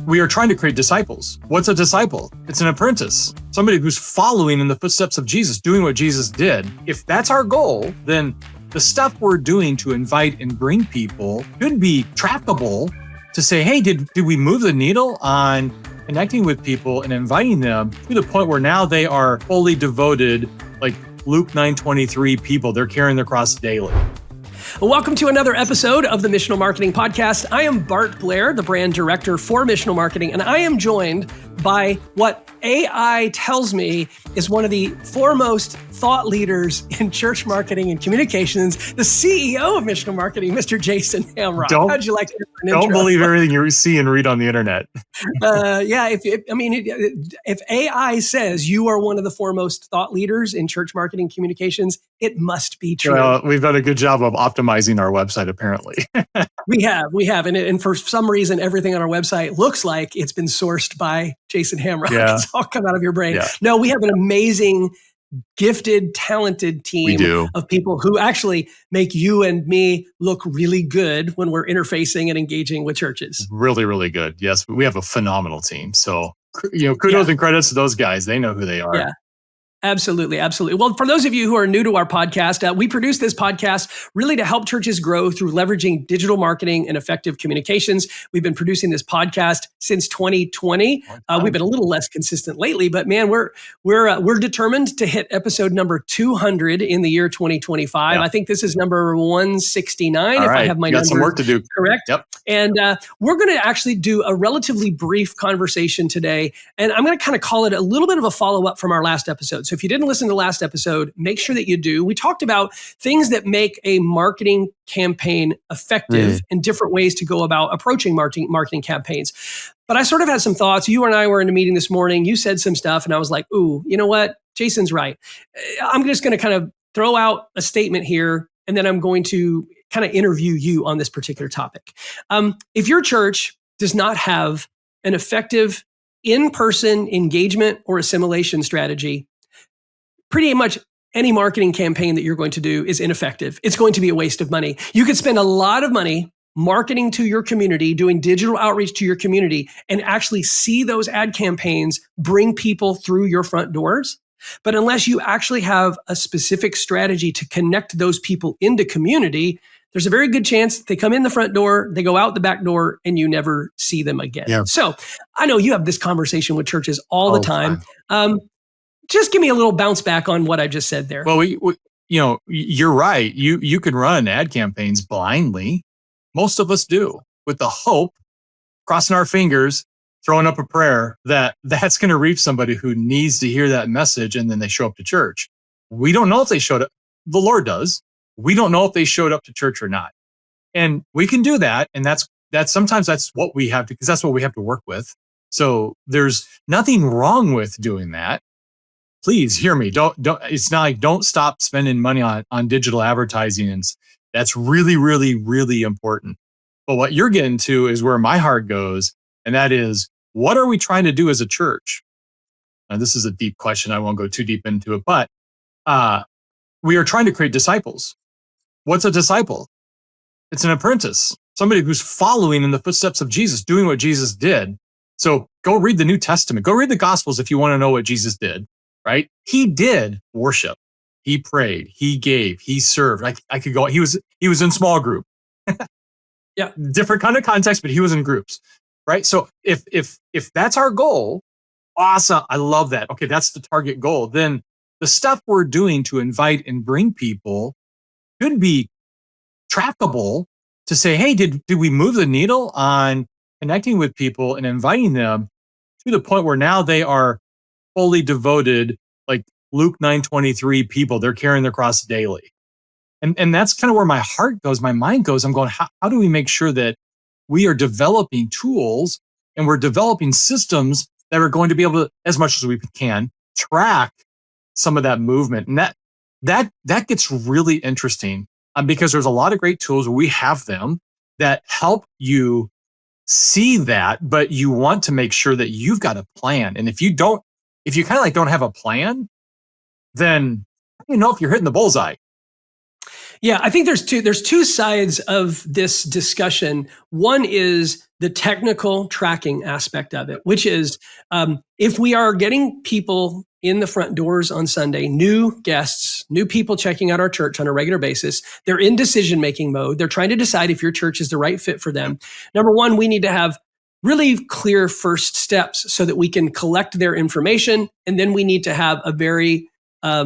We are trying to create disciples. What's a disciple? It's an apprentice, somebody who's following in the footsteps of Jesus, doing what Jesus did. If that's our goal, then the stuff we're doing to invite and bring people should be trackable to say, hey, did we move the needle on connecting with people and inviting them to the point where now they are fully devoted, like Luke 9:23 people, they're carrying their cross daily. Welcome to another episode of the Missional Marketing Podcast. I am Bart, Blair, the brand director for Missional Marketing, and I am joined by what AI tells me is one of the foremost thought leaders in church marketing and communications, the CEO of Missional Marketing, Mr. Jason Hamrock. How'd you like to do an intro? Don't believe everything you see and read on the internet. If AI says you are one of the foremost thought leaders in church marketing communications, it must be true. Well, we've done a good job of optimizing our website, apparently. We have. And for some reason, everything on our website looks like it's been sourced by Jason Hamrock. Yeah. It's all come out of your brain. Yeah. No, we have an amazing, gifted, talented team of people who actually make you and me look really good when we're interfacing and engaging with churches. Really, really good. Yes, we have a phenomenal team. So, kudos and credits to those guys. They know who they are. Yeah. Absolutely. Well, for those of you who are new to our podcast, we produce this podcast really to help churches grow through leveraging digital marketing and effective communications. We've been producing this podcast since 2020. We've been a little less consistent lately, but man, we're determined to hit episode number 200 in the year 2025. Yeah. I think this is number 169. All if right. I have my you got numbers some work to do. Correct. Yep. And we're going to actually do a relatively brief conversation today. And I'm going to kind of call it a little bit of a follow-up from our last episode. So if you didn't listen to the last episode, make sure that you do. We talked about things that make a marketing campaign effective and different ways to go about approaching marketing campaigns. But I sort of had some thoughts. You and I were in a meeting this morning. You said some stuff and I was like, ooh, you know what? Jason's right. I'm just going to kind of throw out a statement here and then I'm going to kind of interview you on this particular topic. If your church does not have an effective in-person engagement or assimilation strategy, pretty much any marketing campaign that you're going to do is ineffective. It's going to be a waste of money. You could spend a lot of money marketing to your community, doing digital outreach to your community, and actually see those ad campaigns bring people through your front doors. But unless you actually have a specific strategy to connect those people into community, there's a very good chance they come in the front door, they go out the back door, and you never see them again. Yeah. So I know you have this conversation with churches all the time. Just give me a little bounce back on what I just said there. Well, you're right. You can run ad campaigns blindly. Most of us do, with the hope, crossing our fingers, throwing up a prayer that that's going to reach somebody who needs to hear that message, and then they show up to church. We don't know if they showed up. The Lord does. We don't know if they showed up to church or not. And we can do that. And that's sometimes that's what we have to, because that's what we have to work with. So there's nothing wrong with doing that. Please hear me. Don't. It's not like don't stop spending money on digital advertising. And that's really, really, really important. But what you're getting to is where my heart goes. And that is, what are we trying to do as a church? Now, this is a deep question. I won't go too deep into it, but we are trying to create disciples. What's a disciple? It's an apprentice, somebody who's following in the footsteps of Jesus, doing what Jesus did. So go read the New Testament. Go read the Gospels if you want to know what Jesus did, right? He did worship. He prayed. He gave. He served. I could go. He was in small group. Yeah, different kind of context, but he was in groups, right? So if that's our goal, awesome. I love that. Okay, that's the target goal. Then the stuff we're doing to invite and bring people should be trackable to say, hey, did we move the needle on connecting with people and inviting them to the point where now they are fully devoted, like Luke 9:23 people, they're carrying their cross daily. And that's kind of where my heart goes, my mind goes. I'm going, how do we make sure that we are developing tools and we're developing systems that are going to be able to, as much as we can, track some of that movement? And that gets really interesting because there's a lot of great tools. We have them that help you see that, but you want to make sure that you've got a plan. And if you kind of like don't have a plan, then I don't know if you're hitting the bullseye. Yeah, I think there's two sides of this discussion. One is the technical tracking aspect of it, which is if we are getting people in the front doors on Sunday, new guests, new people checking out our church on a regular basis, they're in decision-making mode. They're trying to decide if your church is the right fit for them. Number one, we need to have really clear first steps so that we can collect their information. And then we need to have a very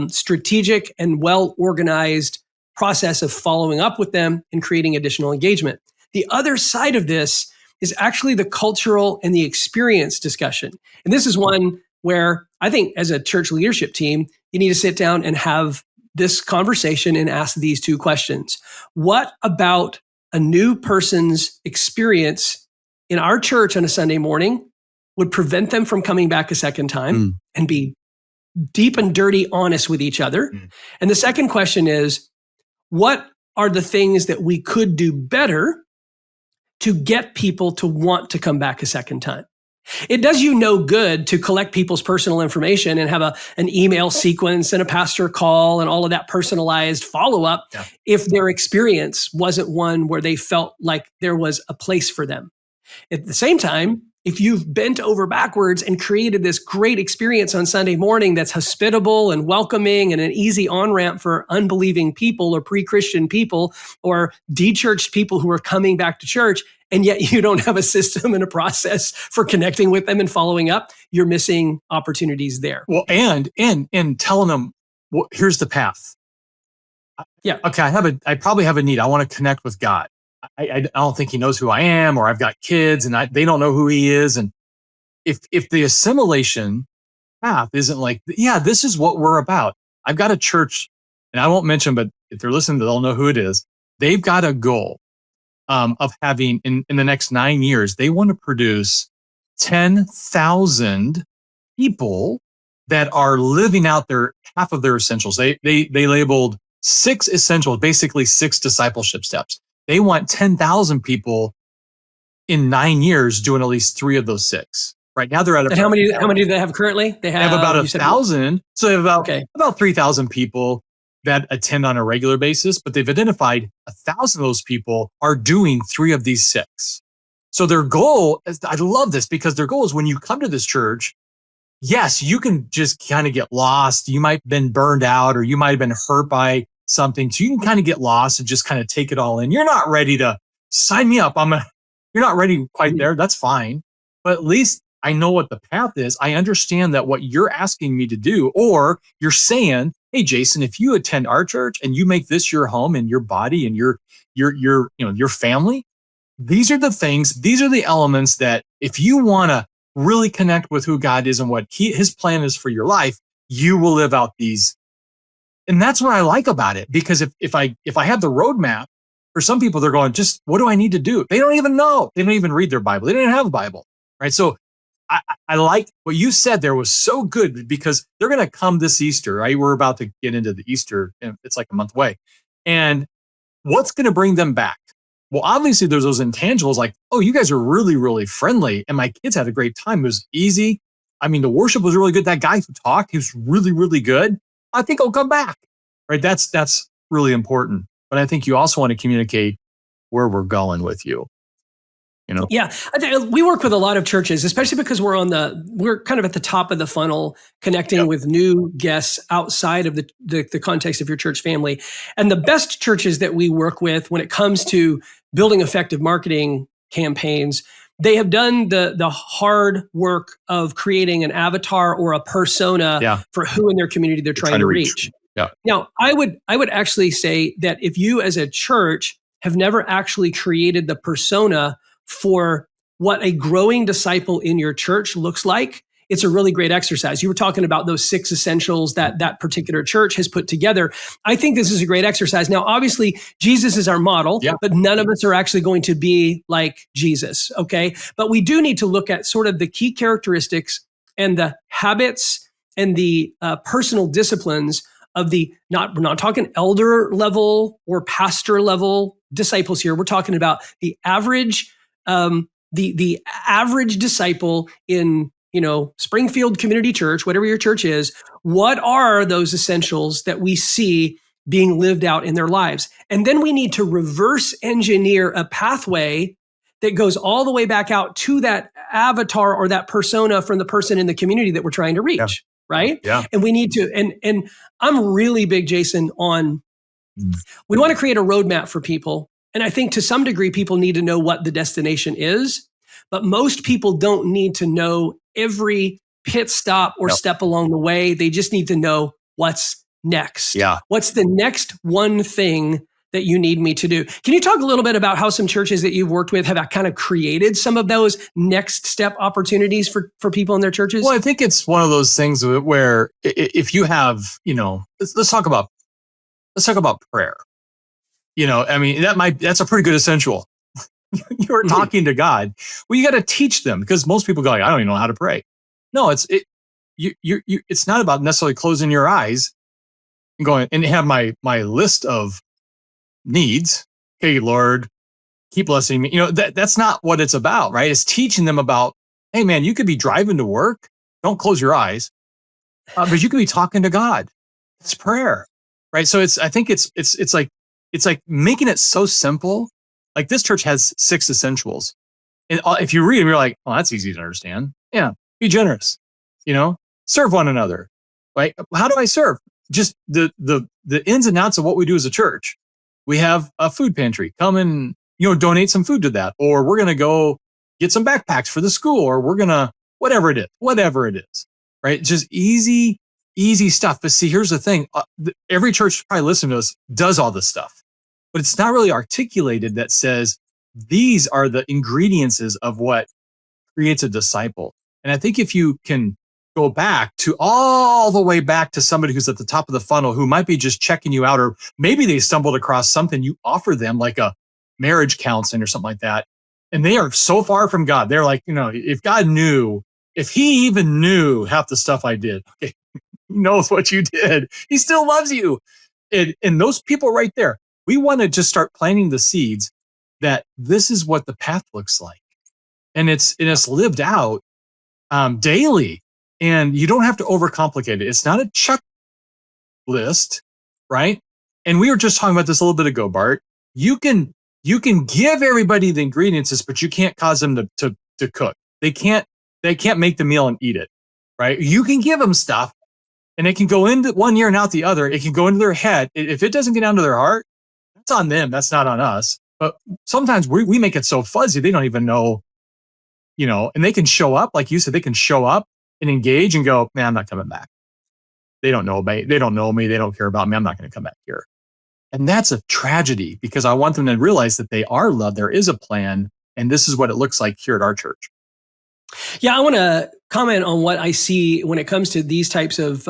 strategic and well-organized process of following up with them and creating additional engagement. The other side of this is actually the cultural and the experience discussion. And this is one where I think as a church leadership team, you need to sit down and have this conversation and ask these two questions. What about a new person's experience in our church on a Sunday morning would prevent them from coming back a second time and be deep and dirty honest with each other? And the second question is, what are the things that we could do better to get people to want to come back a second time? It does you no good to collect people's personal information and have an email sequence and a pastor call and all of that personalized follow-up if their experience wasn't one where they felt like there was a place for them. At the same time, if you've bent over backwards and created this great experience on Sunday morning that's hospitable and welcoming and an easy on-ramp for unbelieving people or pre-Christian people or de-churched people who are coming back to church, and yet you don't have a system and a process for connecting with them and following up, you're missing opportunities there. Well, and telling them, well, here's the path. Yeah. Okay, I probably have a need. I want to connect with God. I don't think he knows who I am, or I've got kids and they don't know who he is. And if the assimilation path isn't like, yeah, this is what we're about. I've got a church, and I won't mention, but if they're listening, they'll know who it is. They've got a goal of having in the next 9 years, they want to produce 10,000 people that are living out their half of their essentials. They labeled 6 essentials, basically 6 discipleship steps. They want 10,000 people in 9 years doing at least 3 of those 6. Right now, they're at how many do they have currently? They have about 1,000. So they have about 3,000 people that attend on a regular basis, but they've identified 1,000 of those people are doing 3 of these 6. So their goal is, I love this, because their goal is when you come to this church, yes, you can just kind of get lost. You might have been burned out, or you might have been hurt by something. So you can kind of get lost and just kind of take it all in. You're not ready to sign me up. You're not ready quite there. That's fine. But at least I know what the path is. I understand that what you're asking me to do, or you're saying, hey, Jason, if you attend our church and you make this your home and your body and your family, these are the things, these are the elements that if you want to really connect with who God is and what his plan is for your life, you will live out these. And that's what I like about it, because if I have the roadmap, for some people, they're going, just what do I need to do? They don't even know. They don't even read their Bible. They don't even have a Bible, right? So I like what you said there was so good, because they're going to come this Easter, right? We're about to get into the Easter, and it's like a month away. And what's going to bring them back? Well, obviously there's those intangibles like, oh, you guys are really, really friendly. And my kids had a great time. It was easy. I mean, the worship was really good. That guy who talked, he was really, really good. I think I'll come back, right? That's really important. But I think you also want to communicate where we're going with you. Yeah, I think we work with a lot of churches, especially because we're kind of at the top of the funnel, connecting with new guests outside of the context of your church family. And the best churches that we work with when it comes to building effective marketing campaigns, they have done the hard work of creating an avatar or a persona for who in their community they're trying to reach. Yeah. Now, I would actually say that if you as a church have never actually created the persona for what a growing disciple in your church looks like, it's a really great exercise. You were talking about those 6 essentials that particular church has put together. I think this is a great exercise. Now, obviously, Jesus is our model, but none of us are actually going to be like Jesus, okay? But we do need to look at sort of the key characteristics and the habits and the personal disciplines of we're not talking elder level or pastor level disciples here. We're talking about the average the average disciple in, Springfield Community Church, whatever your church is. What are those essentials that we see being lived out in their lives. And then we need to reverse engineer a pathway that goes all the way back out to that avatar or that persona from the person in the community that we're trying to reach. Right? Yeah. And we need to, and I'm really big, Jason, on we want to create a roadmap for people. And I think to some degree, people need to know what the destination is, but most people don't need to know every pit stop or step along the way. They just need to know what's next. Yeah. What's the next one thing that you need me to do? Can you talk a little bit about how some churches that you've worked with have kind of created some of those next step opportunities for people in their churches? Well, I think it's one of those things where if you have, let's talk about prayer. I mean, that's a pretty good essential. You're talking to God. Well, you got to teach them, because most people go, I don't even know how to pray. No, it's not about necessarily closing your eyes and going and have my list of needs. Hey, Lord, keep blessing me. That's not what it's about, right? It's teaching them about, hey, man, you could be driving to work. Don't close your eyes, but you could be talking to God. It's prayer, right? So I think it's like making it so simple. Like this church has 6 essentials, and if you read them, you're like, oh, that's easy to understand. Yeah, be generous. Serve one another. Right? How do I serve? Just the ins and outs of what we do as a church. We have a food pantry. Come and, donate some food to that. Or we're going to go get some backpacks for the school, or we're going to, whatever it is, right? Just easy stuff. But see, here's the thing. Every church probably listening to us does all this stuff, but it's not really articulated that says these are the ingredients of what creates a disciple. And I think if you can go back to all the way back to somebody who's at the top of the funnel, who might be just checking you out, or maybe they stumbled across something you offer them, like a marriage counseling or something like that. And they are so far from God. They're like, if he even knew half the stuff I did, okay, he knows what you did. He still loves you. And those people right there, we want to just start planting the seeds that this is what the path looks like. And it's lived out daily. And you don't have to overcomplicate it. It's not a checklist, right? And we were just talking about this a little bit ago, Bart. You can give everybody the ingredients, but you can't cause them to cook. They can't make the meal and eat it, right? You can give them stuff, and it can go into one ear and out the other. It can go into their head. If it doesn't get down to their heart, that's on them. That's not on us. But sometimes we make it so fuzzy they don't even know, and they can show up, like you said, they can show up and engage and go, man, I'm not coming back. They don't know me. They don't know me. They don't care about me. I'm not going to come back here. And that's a tragedy, because I want them to realize that they are loved. There is a plan. And this is what it looks like here at our church. Yeah, I want to comment on what I see when it comes to these types of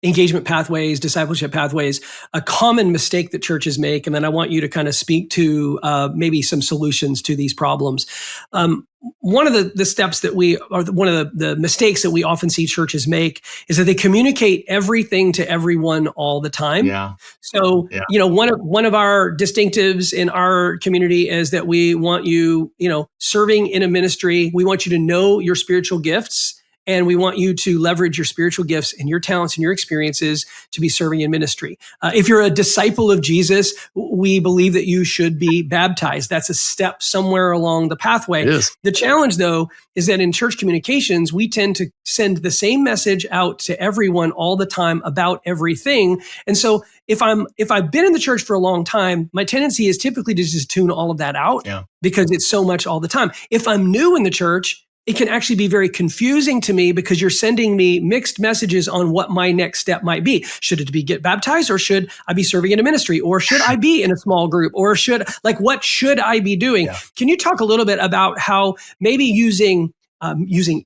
engagement pathways, discipleship pathways, a common mistake that churches make. And then I want you to kind of speak to maybe some solutions to these problems. One of the steps that one of the mistakes that we often see churches make is that they communicate everything to everyone all the time. Yeah. So, one of our distinctives in our community is that we want you, serving in a ministry. We want you to know your spiritual gifts, and we want you to leverage your spiritual gifts and your talents and your experiences to be serving in ministry. If you're a disciple of Jesus, we believe that you should be baptized. That's a step somewhere along the pathway. The challenge, though, is that in church communications, we tend to send the same message out to everyone all the time about everything. And so if I've been in the church for a long time, my tendency is typically to just tune all of that out because it's so much all the time. If I'm new in the church, it can actually be very confusing to me because you're sending me mixed messages on what my next step might be. Should it be get baptized, or should I be serving in a ministry, or should I be in a small group, or what should I be doing? Yeah. Can you talk a little bit about how maybe using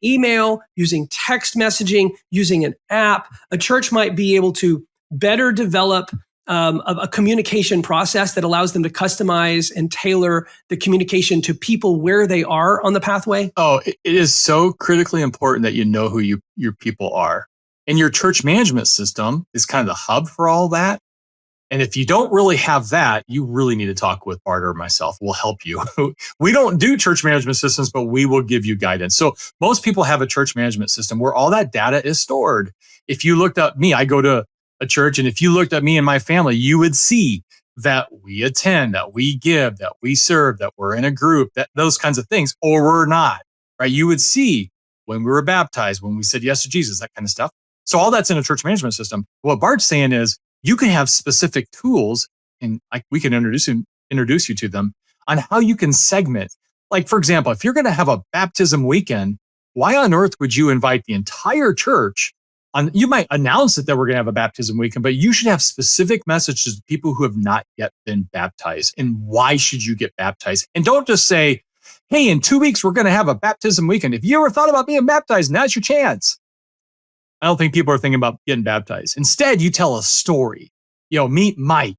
email, using text messaging, using an app, a church might be able to better develop a communication process that allows them to customize and tailor the communication to people where they are on the pathway? Oh, it is so critically important that you know who your people are. And your church management system is kind of the hub for all that. And if you don't really have that, you really need to talk with Bart or myself. We'll help you. We don't do church management systems, but we will give you guidance. So most people have a church management system where all that data is stored. If you looked up me, I go to a church. And if you looked at me and my family, you would see that we attend, that we give, that we serve, that we're in a group, that those kinds of things, or we're not, right? You would see when we were baptized, when we said yes to Jesus, that kind of stuff. So all that's in a church management system. What Bart's saying is you can have specific tools, and we can introduce you to them on how you can segment. Like, for example, if you're going to have a baptism weekend, why on earth would you invite the entire church on? You might announce it that we're going to have a baptism weekend, but you should have specific messages to people who have not yet been baptized. And why should you get baptized? And don't just say, hey, in 2 weeks, we're going to have a baptism weekend. If you ever thought about being baptized, now's your chance. I don't think people are thinking about getting baptized. Instead, you tell a story. Meet Mike,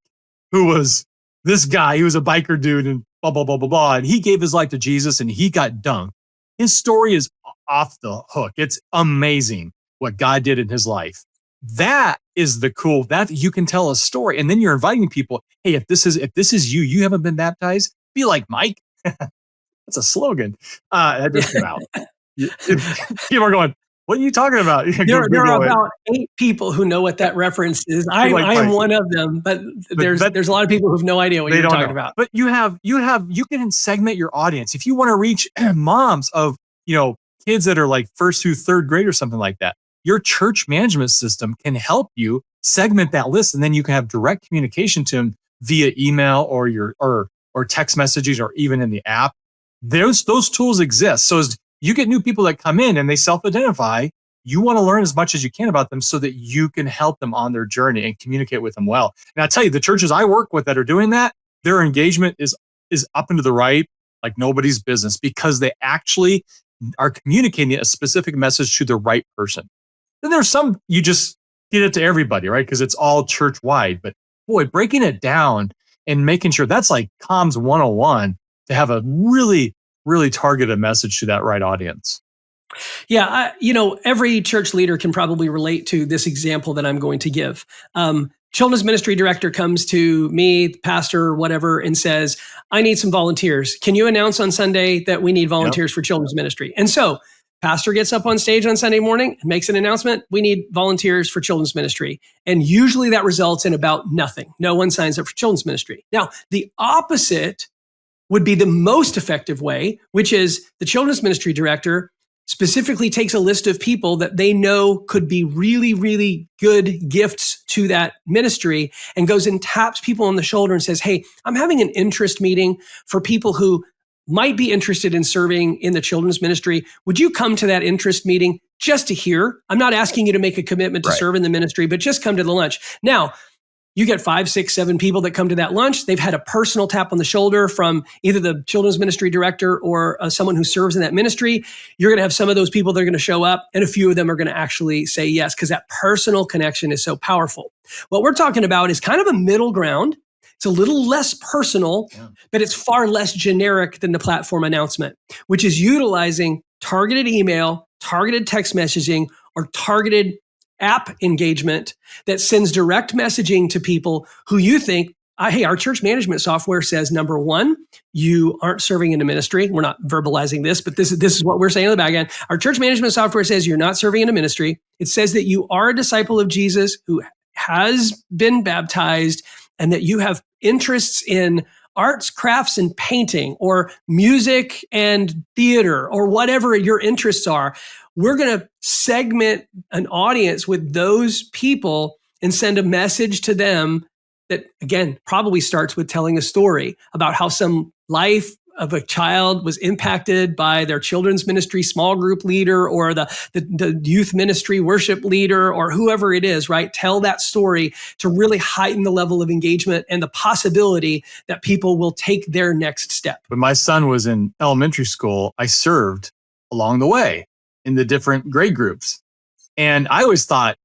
who was this guy. He was a biker dude and blah, blah, blah, blah, blah. And he gave his life to Jesus and he got dunked. His story is off the hook. It's amazing what God did in his life. That is the cool, that you can tell a story. And then you're inviting people, hey, if this is you haven't been baptized, be like Mike. That's a slogan. That just came out. People are going, what are you talking about? There are about 8 people who know what that reference is. I am one of them, but there's a lot of people who have no idea what you're talking about. But you can segment your audience. If you want to reach moms of, kids that are like 1st through 3rd grade or something like that, your church management system can help you segment that list. And then you can have direct communication to them via email or text messages, or even in the app. Those tools exist. So as you get new people that come in and they self-identify, you want to learn as much as you can about them so that you can help them on their journey and communicate with them well. And I tell you, the churches I work with that are doing that, their engagement is up and to the right, like nobody's business, because they actually are communicating a specific message to the right person. Then there's some, you just get it to everybody, right? Because it's all church-wide. But boy, breaking it down and making sure that's like comms 101 to have a really, really targeted message to that right audience. Yeah, every church leader can probably relate to this example that I'm going to give. Children's ministry director comes to me, pastor, whatever, and says, I need some volunteers. Can you announce on Sunday that we need volunteers for children's ministry? And so pastor gets up on stage on Sunday morning and makes an announcement. We need volunteers for children's ministry. And usually that results in about nothing. No one signs up for children's ministry. Now, the opposite would be the most effective way, which is the children's ministry director specifically takes a list of people that they know could be really, really good gifts to that ministry and goes and taps people on the shoulder and says, hey, I'm having an interest meeting for people who might be interested in serving in the children's ministry. Would you come to that interest meeting just to hear? I'm not asking you to make a commitment to serve in the ministry, but just come to the lunch. Now, you get 5, 6, 7 people that come to that lunch. They've had a personal tap on the shoulder from either the children's ministry director or someone who serves in that ministry. You're going to have some of those people that are going to show up, and a few of them are going to actually say yes, because that personal connection is so powerful. What we're talking about is kind of a middle ground. It's a little less personal, but it's far less generic than the platform announcement, which is utilizing targeted email, targeted text messaging, or targeted app engagement that sends direct messaging to people who you think, hey, our church management software says, number one, you aren't serving in a ministry. We're not verbalizing this, but this is what we're saying in the back end. Our church management software says you're not serving in a ministry. It says that you are a disciple of Jesus who has been baptized and that you have interests in arts, crafts, and painting, or music and theater, or whatever your interests are. We're going to segment an audience with those people and send a message to them that, again, probably starts with telling a story about how some life of a child was impacted by their children's ministry small group leader or the youth ministry worship leader or whoever it is, right? Tell that story to really heighten the level of engagement and the possibility that people will take their next step. When my son was in elementary school, I served along the way in the different grade groups. And I always thought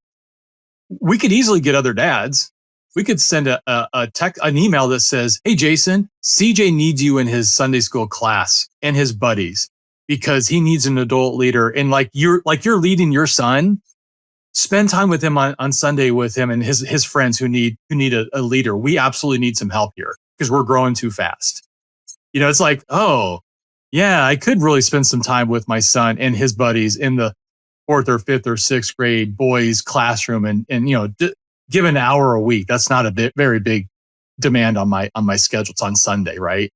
we could easily get other dads. We could send an email that says, hey, Jason, CJ needs you in his Sunday school class and his buddies because he needs an adult leader. And like you're leading your son, spend time with him on Sunday with him and his friends who need a leader. We absolutely need some help here because we're growing too fast. It's like, oh, yeah, I could really spend some time with my son and his buddies in the 4th or 5th or 6th grade boys classroom and give an hour a week. That's not a very big demand on my schedule. It's on Sunday, right?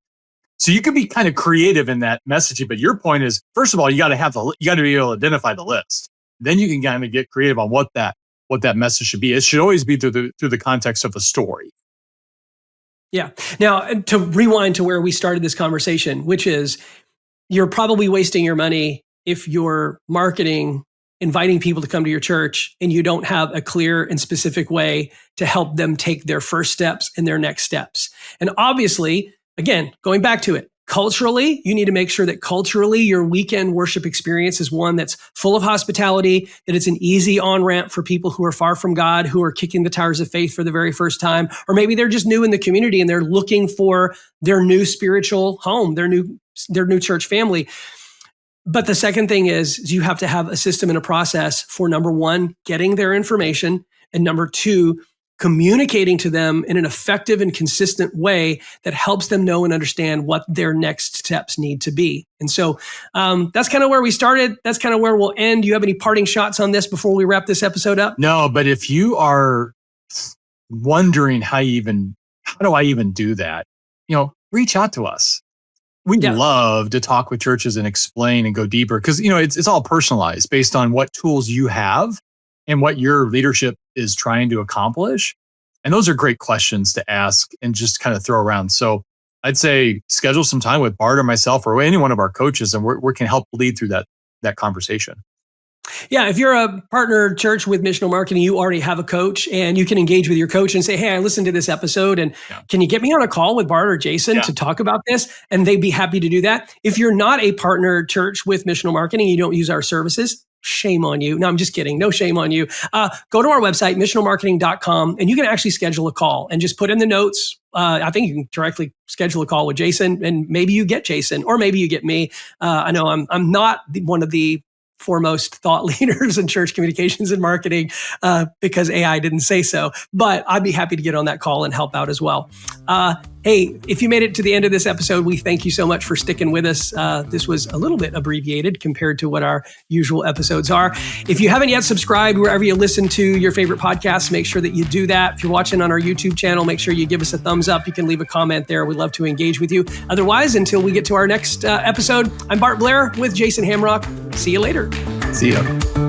So you can be kind of creative in that messaging. But your point is, first of all, you got to be able to identify the list. Then you can kind of get creative on what that message should be. It should always be through the context of a story. Yeah. Now, to rewind to where we started this conversation, which is you're probably wasting your money if you're marketing, inviting people to come to your church, and you don't have a clear and specific way to help them take their first steps and their next steps. And obviously, again, going back to it, culturally, you need to make sure that culturally your weekend worship experience is one that's full of hospitality, that it's an easy on-ramp for people who are far from God, who are kicking the tires of faith for the very first time, or maybe they're just new in the community and they're looking for their new spiritual home, their new church family. But the second thing is you have to have a system and a process for, number one, getting their information, and number two, communicating to them in an effective and consistent way that helps them know and understand what their next steps need to be. And so that's kind of where we started. That's kind of where we'll end. Do you have any parting shots on this before we wrap this episode up? No, but if you are wondering how do I even do that? Reach out to us. We'd love to talk with churches and explain and go deeper, because it's all personalized based on what tools you have and what your leadership is trying to accomplish. And those are great questions to ask and just kind of throw around. So I'd say schedule some time with Bart or myself or any one of our coaches, and we can help lead through that conversation. Yeah, if you're a partner church with Missional Marketing, you already have a coach, and you can engage with your coach and say, hey, I listened to this episode, and can you get me on a call with Bart or Jason to talk about this? And they'd be happy to do that. If you're not a partner church with Missional Marketing, you don't use our services, shame on you. No, I'm just kidding. No shame on you. Go to our website, missionalmarketing.com, and you can actually schedule a call and just put in the notes. I think you can directly schedule a call with Jason, and maybe you get Jason, or maybe you get me. I know I'm not one of the foremost thought leaders in church communications and marketing because AI didn't say so, but I'd be happy to get on that call and help out as well. Hey, if you made it to the end of this episode, we thank you so much for sticking with us. This was a little bit abbreviated compared to what our usual episodes are. If you haven't yet subscribed wherever you listen to your favorite podcasts, make sure that you do that. If you're watching on our YouTube channel, make sure you give us a thumbs up. You can leave a comment there. We'd love to engage with you. Otherwise, until we get to our next episode, I'm Bart Blair with Jason Hamrock. See you later. See ya.